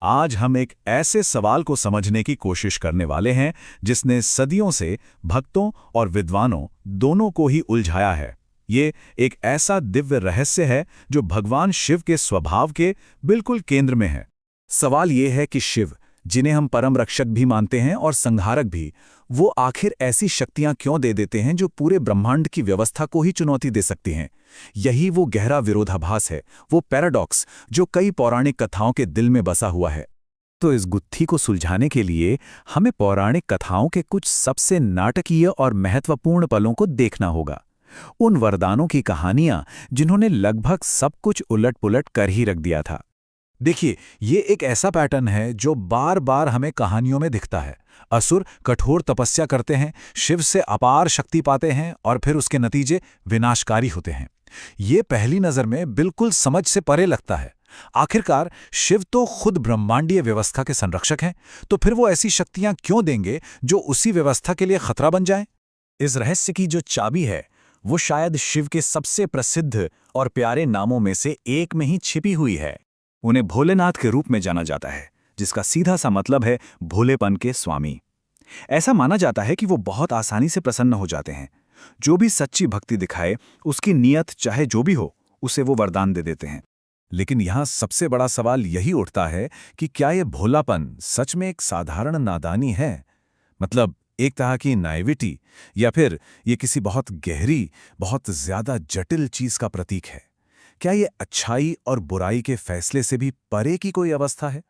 आज हम एक ऐसे सवाल को समझने की कोशिश करने वाले हैं जिसने सदियों से भक्तों और विद्वानों दोनों को ही उलझाया है। ये एक ऐसा दिव्य रहस्य है जो भगवान शिव के स्वभाव के बिल्कुल केंद्र में है। सवाल ये है कि शिव, जिन्हें हम परम रक्षक भी मानते हैं और संहारक भी, वो आखिर ऐसी शक्तियां क्यों दे देते हैं जो पूरे ब्रह्मांड की व्यवस्था को ही चुनौती दे सकती हैं। यही वो गहरा विरोधाभास है, वो पैराडॉक्स जो कई पौराणिक कथाओं के दिल में बसा हुआ है। तो इस गुत्थी को सुलझाने के लिए हमें पौराणिक कथाओं के कुछ सबसे नाटकीय और महत्वपूर्ण पलों को देखना होगा। उन वरदानों की कहानियां जिन्होंने लगभग सब कुछ उलट-पुलट कर ही रख दिया था। देखिए, ये एक ऐसा पैटर्न है जो बार बार हमें कहानियों में दिखता है। असुर कठोर तपस्या करते हैं, शिव से अपार शक्ति पाते हैं और फिर उसके नतीजे विनाशकारी होते हैं। ये पहली नज़र में बिल्कुल समझ से परे लगता है। आखिरकार शिव तो खुद ब्रह्मांडीय व्यवस्था के संरक्षक हैं, तो फिर वो ऐसी शक्तियां क्यों देंगे जो उसी व्यवस्था के लिए खतरा बन जाएं? इस रहस्य की जो चाबी है वो शायद शिव के सबसे प्रसिद्ध और प्यारे नामों में से एक में ही छिपी हुई है। उन्हें भोलेनाथ के रूप में जाना जाता है, जिसका सीधा सा मतलब है भोलेपन के स्वामी। ऐसा माना जाता है कि वो बहुत आसानी से प्रसन्न हो जाते हैं। जो भी सच्ची भक्ति दिखाए, उसकी नीयत चाहे जो भी हो, उसे वो वरदान दे देते हैं। लेकिन यहाँ सबसे बड़ा सवाल यही उठता है कि क्या ये भोलापन सच में एक साधारण नादानी है, मतलब एक तरह की नाइविटी, या फिर ये किसी बहुत गहरी, बहुत ज्यादा जटिल चीज का प्रतीक है? क्या ये अच्छाई और बुराई के फैसले से भी परे की कोई अवस्था है?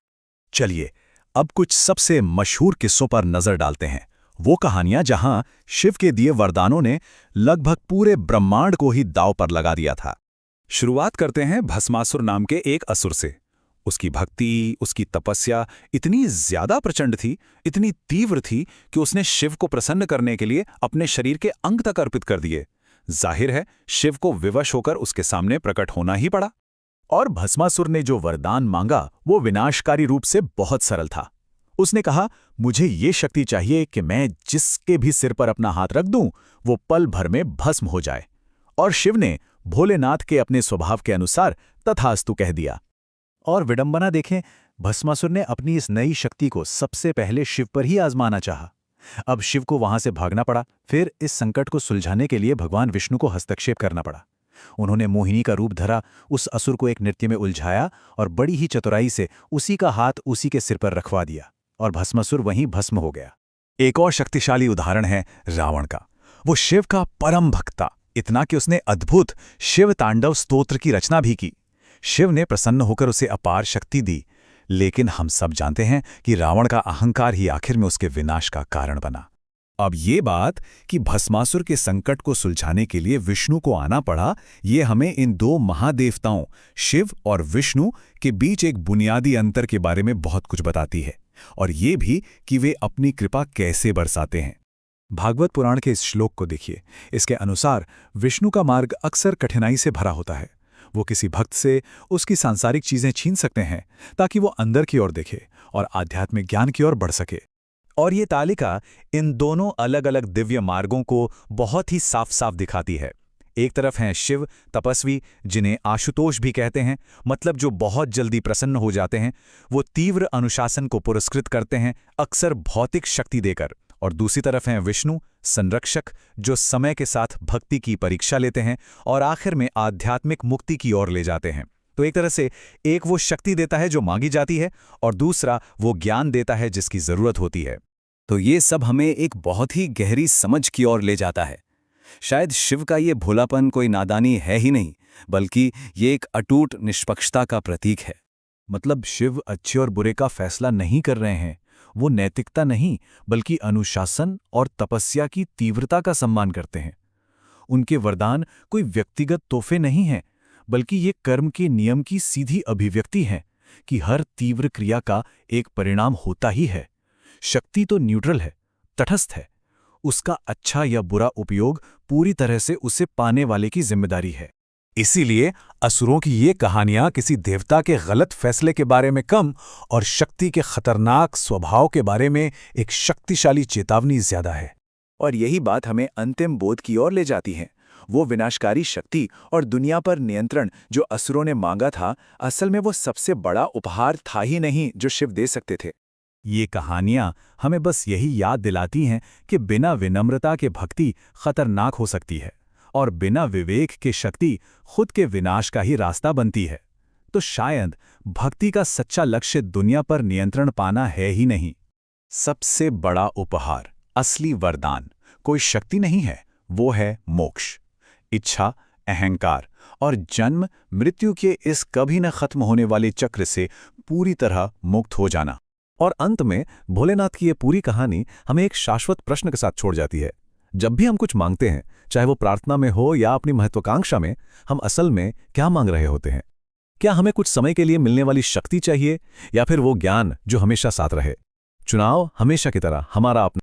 चलिए अब कुछ सबसे मशहूर किस्सों पर नजर डालते हैं, वो कहानियां जहां शिव के दिए वरदानों ने लगभग पूरे ब्रह्मांड को ही दांव पर लगा दिया था। शुरुआत करते हैं भस्मासुर नाम के एक असुर से। उसकी भक्ति, उसकी तपस्या इतनी ज्यादा प्रचंड थी, इतनी तीव्र थी कि उसने शिव को प्रसन्न करने के लिए अपने शरीर के अंग तक अर्पित कर दिए। जाहिर है शिव को विवश होकर उसके सामने प्रकट होना ही पड़ा। और भस्मासुर ने जो वरदान मांगा वो विनाशकारी रूप से बहुत सरल था। उसने कहा, मुझे ये शक्ति चाहिए कि मैं जिसके भी सिर पर अपना हाथ रख दूं वो पल भर में भस्म हो जाए। और शिव ने भोलेनाथ के अपने स्वभाव के अनुसार तथास्तु कह दिया। और विडंबना देखें, भस्मासुर ने अपनी इस नई शक्ति को सबसे पहले शिव पर ही आजमाना चाहा। अब शिव को वहां से भागना पड़ा। फिर इस संकट को सुलझाने के लिए भगवान विष्णु को हस्तक्षेप करना पड़ा। उन्होंने मोहिनी का रूप धरा, उस असुर को एक नृत्य में उलझाया और बड़ी ही चतुराई से उसी का हाथ उसी के सिर पर रखवा दिया और भस्मासुर वहीं भस्म हो गया। एक और शक्तिशाली उदाहरण है रावण का। वो शिव का परम भक्त था, इतना कि उसने अद्भुत शिव तांडव स्तोत्र की रचना भी की। शिव ने प्रसन्न होकर उसे अपार शक्ति दी, लेकिन हम सब जानते हैं कि रावण का अहंकार ही आखिर में उसके विनाश का कारण बना। अब ये बात कि भस्मासुर के संकट को सुलझाने के लिए विष्णु को आना पड़ा, ये हमें इन दो महादेवताओं शिव और विष्णु के बीच एक बुनियादी अंतर के बारे में बहुत कुछ बताती है, और ये भी कि वे अपनी कृपा कैसे बरसाते हैं। भागवत पुराण के इस श्लोक को देखिए। इसके अनुसार विष्णु का मार्ग अक्सर कठिनाई से भरा होता है। वो किसी भक्त से उसकी सांसारिक चीजें छीन सकते हैं ताकि वो अंदर की ओर देखे और आध्यात्मिक ज्ञान की ओर बढ़ सके। और ये तालिका इन दोनों अलग अलग दिव्य मार्गों को बहुत ही साफ साफ दिखाती है। एक तरफ हैं शिव तपस्वी, जिन्हें आशुतोष भी कहते हैं, मतलब जो बहुत जल्दी प्रसन्न हो जाते हैं। वो तीव्र अनुशासन को पुरस्कृत करते हैं, अक्सर भौतिक शक्ति देकर। और दूसरी तरफ हैं विष्णु संरक्षक, जो समय के साथ भक्ति की परीक्षा लेते हैं और आखिर में आध्यात्मिक मुक्ति की ओर ले जाते हैं। तो एक तरह से एक वो शक्ति देता है जो मांगी जाती है, और दूसरा वो ज्ञान देता है जिसकी जरूरत होती है। तो ये सब हमें एक बहुत ही गहरी समझ की ओर ले जाता है। शायद शिव का ये भोलापन कोई नादानी है ही नहीं, बल्कि ये एक अटूट निष्पक्षता का प्रतीक है। मतलब शिव अच्छे और बुरे का फैसला नहीं कर रहे हैं, वो नैतिकता नहीं बल्कि अनुशासन और तपस्या की तीव्रता का सम्मान करते हैं। उनके वरदान कोई व्यक्तिगत तोहफे नहीं हैं, बल्कि ये कर्म के नियम की सीधी अभिव्यक्ति हैं कि हर तीव्र क्रिया का एक परिणाम होता ही है। शक्ति तो न्यूट्रल है, तटस्थ है। उसका अच्छा या बुरा उपयोग पूरी तरह से उसे पाने वाले की जिम्मेदारी है। इसीलिए असुरों की ये कहानियां किसी देवता के गलत फैसले के बारे में कम और शक्ति के खतरनाक स्वभाव के बारे में एक शक्तिशाली चेतावनी ज्यादा है। और यही बात हमें अंतिम बोध की ओर ले जाती है, वो विनाशकारी शक्ति और दुनिया पर नियंत्रण जो असुरों ने मांगा था, असल में वो सबसे बड़ा उपहार था ही नहीं जो शिव दे सकते थे। ये कहानियां हमें बस यही याद दिलाती हैं कि बिना विनम्रता के भक्ति खतरनाक हो सकती है और बिना विवेक के शक्ति खुद के विनाश का ही रास्ता बनती है। तो शायद भक्ति का सच्चा लक्ष्य दुनिया पर नियंत्रण पाना है ही नहीं। सबसे बड़ा उपहार, असली वरदान कोई शक्ति नहीं है, वो है मोक्ष। इच्छा, अहंकार और जन्म मृत्यु के इस कभी न खत्म होने वाले चक्र से पूरी तरह मुक्त हो जाना। और अंत में भोलेनाथ की ये पूरी कहानी हमें एक शाश्वत प्रश्न के साथ छोड़ जाती है। जब भी हम कुछ मांगते हैं, चाहे वो प्रार्थना में हो या अपनी महत्वाकांक्षा में, हम असल में क्या मांग रहे होते हैं? क्या हमें कुछ समय के लिए मिलने वाली शक्ति चाहिए या फिर वो ज्ञान जो हमेशा साथ रहे? चुनाव हमेशा की तरह हमारा अपना